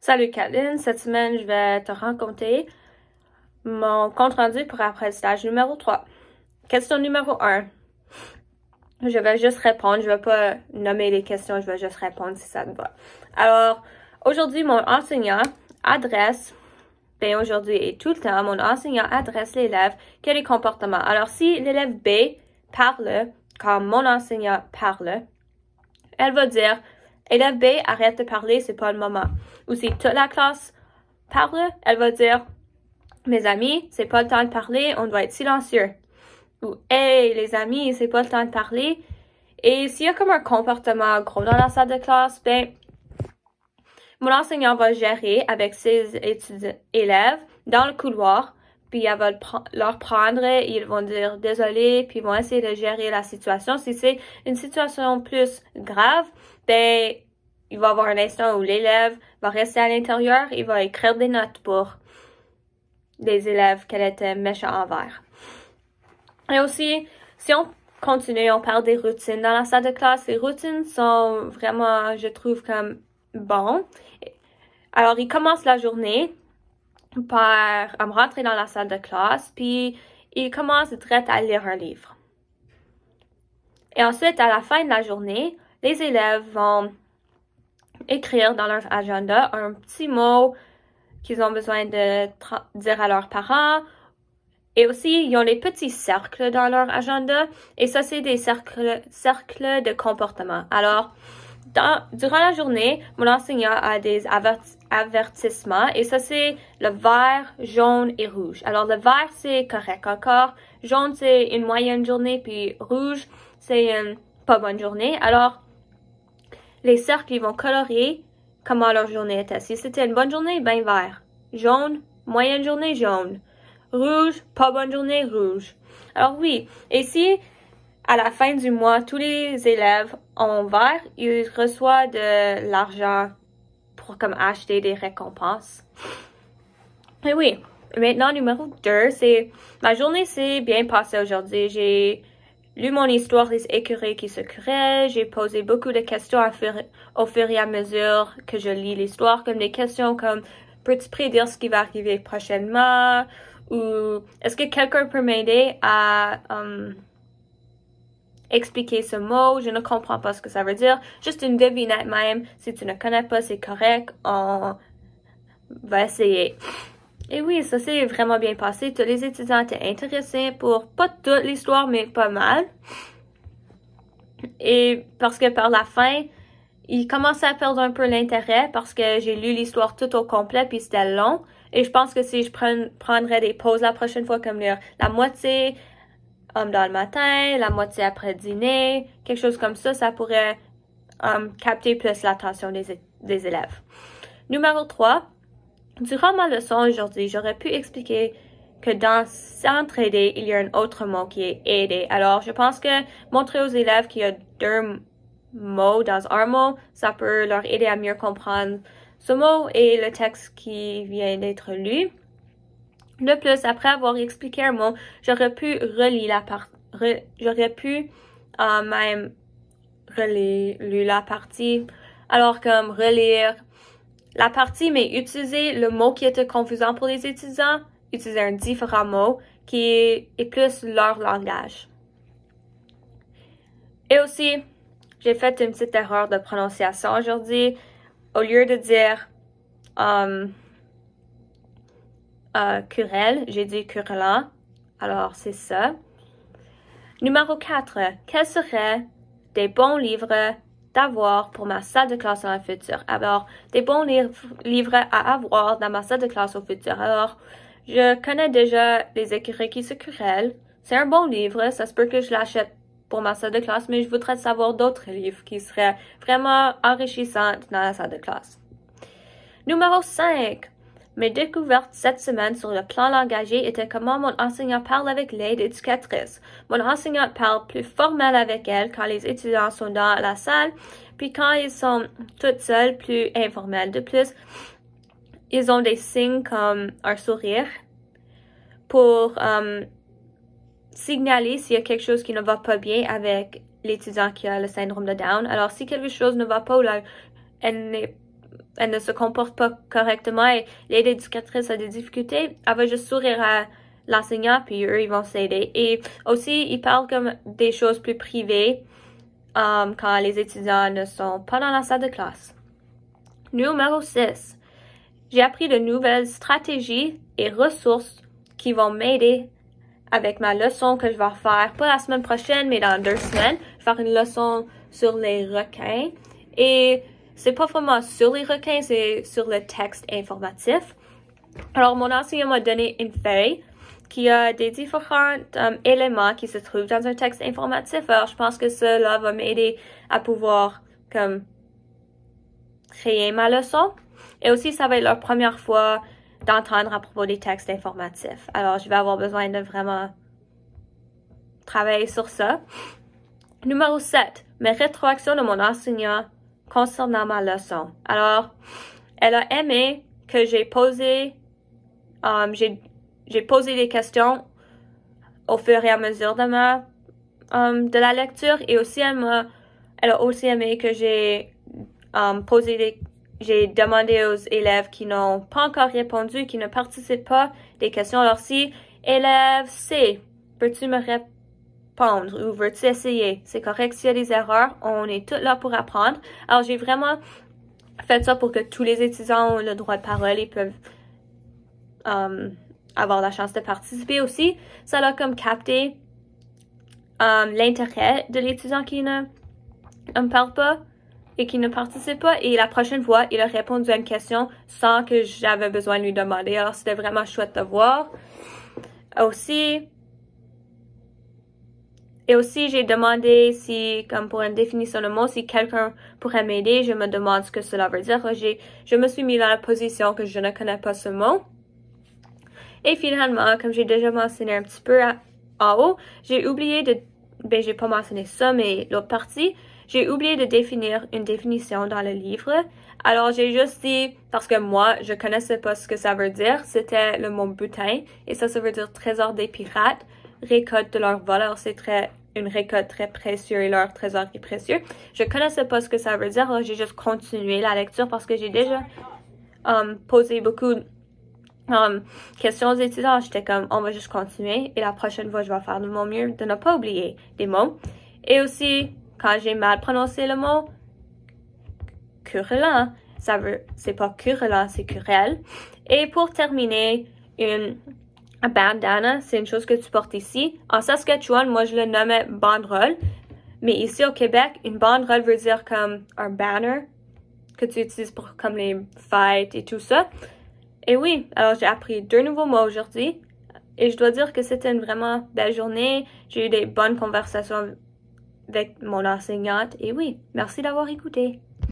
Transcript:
Salut Kathleen, cette semaine je vais te raconter mon compte rendu pour apprentissage numéro 3. Question numéro 1. Je vais juste répondre, je vais pas nommer les questions, je vais juste répondre si ça te va. Alors, aujourd'hui mon enseignant adresse, aujourd'hui et tout le temps, mon enseignant adresse l'élève quel comportement. Alors si l'élève B parle quand mon enseignant parle, elle va dire élève B, arrête de parler, c'est pas le moment. Ou si toute la classe parle, elle va dire mes amis, c'est pas le temps de parler, on doit être silencieux. Ou hey, les amis, c'est pas le temps de parler. Et s'il y a comme un comportement gros dans la salle de classe, mon enseignant va gérer avec ses élèves dans le couloir, puis elle va leur prendre, ils vont dire désolé, puis ils vont essayer de gérer la situation. Si c'est une situation plus grave, il va y avoir un instant où l'élève va rester à l'intérieur, il va écrire des notes pour des élèves qu'elle était méchante envers. Et aussi, si on continue, on parle des routines dans la salle de classe. Les routines sont vraiment, je trouve, comme bon. Alors, il commence la journée par rentrer dans la salle de classe, puis il commence direct à lire un livre. Et ensuite, à la fin de la journée, les élèves vont écrire dans leur agenda un petit mot qu'ils ont besoin de dire à leurs parents. Et aussi, ils ont les petits cercles dans leur agenda. Et ça, c'est des cercles de comportement. Alors, durant la journée, mon enseignant a des avertissements. Et ça, c'est le vert, jaune et rouge. Alors, le vert, c'est correct encore. Jaune, c'est une moyenne journée. Puis rouge, c'est une pas bonne journée. Alors, les cercles, ils vont colorer comment leur journée était. Si c'était une bonne journée, vert. Jaune, moyenne journée, jaune. Rouge, pas bonne journée, rouge. Alors oui, et si à la fin du mois, tous les élèves ont vert, ils reçoivent de l'argent pour comme acheter des récompenses. Et oui, maintenant numéro 2, c'est ma journée s'est bien passée aujourd'hui. J'ai lu mon histoire des écureuils qui se curaient. J'ai posé beaucoup de questions au fur et à mesure que je lis l'histoire, comme des questions comme peux-tu prédire ce qui va arriver prochainement? Ou est-ce que quelqu'un peut m'aider à expliquer ce mot? Je ne comprends pas ce que ça veut dire. Juste une devinette même. Si tu ne connais pas, c'est correct. On va essayer. Et oui, ça s'est vraiment bien passé. Tous les étudiants étaient intéressés pour pas toute l'histoire, mais pas mal. Et parce que par la fin, ils commençaient à perdre un peu l'intérêt parce que j'ai lu l'histoire tout au complet puis c'était long. Et je pense que si je prendrais des pauses la prochaine fois, comme lire la moitié dans le matin, la moitié après dîner, quelque chose comme ça pourrait capter plus l'attention des élèves. Numéro 3. Durant ma leçon aujourd'hui, j'aurais pu expliquer que dans s'entraider, il y a un autre mot qui est aider. Alors, je pense que montrer aux élèves qu'il y a deux mots dans un mot, ça peut leur aider à mieux comprendre ce mot et le texte qui vient d'être lu. De plus, après avoir expliqué un mot, j'aurais pu même relire la partie. Alors, comme relire la partie, mais utiliser le mot qui était confusant pour les étudiants, utiliser un différent mot qui est plus leur langage. Et aussi, j'ai fait une petite erreur de prononciation aujourd'hui. Au lieu de dire querelle, j'ai dit querellant. Alors, c'est ça. Numéro 4. Quels seraient des bons livres d'avoir pour ma salle de classe dans le futur? Alors, des bons livres à avoir dans ma salle de classe au futur. Alors, je connais déjà Les écureuils qui se querellent. C'est un bon livre. Ça se peut que je l'achète pour ma salle de classe, mais je voudrais savoir d'autres livres qui seraient vraiment enrichissants dans la salle de classe. Numéro 5. Mes découvertes cette semaine sur le plan langagier étaient comment mon enseignant parle avec l'aide éducatrice. Mon enseignante parle plus formel avec elle quand les étudiants sont dans la salle, puis quand ils sont toutes seules, plus informel. De plus, ils ont des signes comme un sourire pour signaler s'il y a quelque chose qui ne va pas bien avec l'étudiant qui a le syndrome de Down. Alors, si quelque chose ne va pas ou elle n'est elle ne se comporte pas correctement et l'aide éducatrice a des difficultés, elle va juste sourire à l'enseignant, puis eux, ils vont s'aider. Et aussi, ils parlent comme des choses plus privées quand les étudiants ne sont pas dans la salle de classe. Numéro 6. J'ai appris de nouvelles stratégies et ressources qui vont m'aider avec ma leçon que je vais faire, pas la semaine prochaine, mais dans 2 semaines. Je vais faire une leçon sur les requins. Et c'est pas vraiment sur les requins, c'est sur le texte informatif. Alors, mon enseignant m'a donné une feuille qui a des différents éléments qui se trouvent dans un texte informatif. Alors, je pense que cela va m'aider à pouvoir comme créer ma leçon. Et aussi, ça va être leur première fois d'entendre à propos des textes informatifs. Alors, je vais avoir besoin de vraiment travailler sur ça. Numéro 7. Mes rétroactions de mon enseignant concernant ma leçon. Alors, elle a aimé que j'ai posé des questions au fur et à mesure de la lecture et aussi elle a aussi aimé que j'ai demandé aux élèves qui n'ont pas encore répondu, qui ne participent pas des questions. Alors si élève C, peux-tu me répondre ou veux-tu essayer? C'est correct s'il y a des erreurs, on est tous là pour apprendre. Alors j'ai vraiment fait ça pour que tous les étudiants ont le droit de parole et peuvent avoir la chance de participer aussi. Ça a comme capté l'intérêt de l'étudiant qui ne parle pas et qui ne participe pas. Et la prochaine fois, il a répondu à une question sans que j'avais besoin de lui demander. Alors, c'était vraiment chouette de voir. Aussi, j'ai demandé si, comme pour une définition de mot, si quelqu'un pourrait m'aider, je me demande ce que cela veut dire. Je me suis mis dans la position que je ne connais pas ce mot. Et finalement, comme j'ai déjà mentionné un petit peu en haut, j'ai oublié j'ai pas mentionné ça, mais l'autre partie, j'ai oublié de définir une définition dans le livre. Alors, j'ai juste dit, parce que moi, je connaissais pas ce que ça veut dire, c'était le mot butin, et ça veut dire trésor des pirates, récolte de leur vol. Alors, c'est une récolte très précieuse et leur trésor est précieux. Je connaissais pas ce que ça veut dire, alors j'ai juste continué la lecture parce que j'ai déjà posé beaucoup de questions aux étudiants. J'étais comme, on va juste continuer et la prochaine fois, je vais faire de mon mieux de ne pas oublier des mots. Et aussi, quand j'ai mal prononcé le mot querellant, c'est pas querellant, c'est querelle. Et pour terminer, une bandana, c'est une chose que tu portes ici. En Saskatchewan, moi, je le nommais banderole. Mais ici, au Québec, une banderole veut dire comme un banner que tu utilises pour comme les fêtes et tout ça. Et oui, alors j'ai appris 2 nouveaux mots aujourd'hui. Et je dois dire que c'était une vraiment belle journée. J'ai eu des bonnes conversations avec mon enseignante. Et oui, merci d'avoir écouté.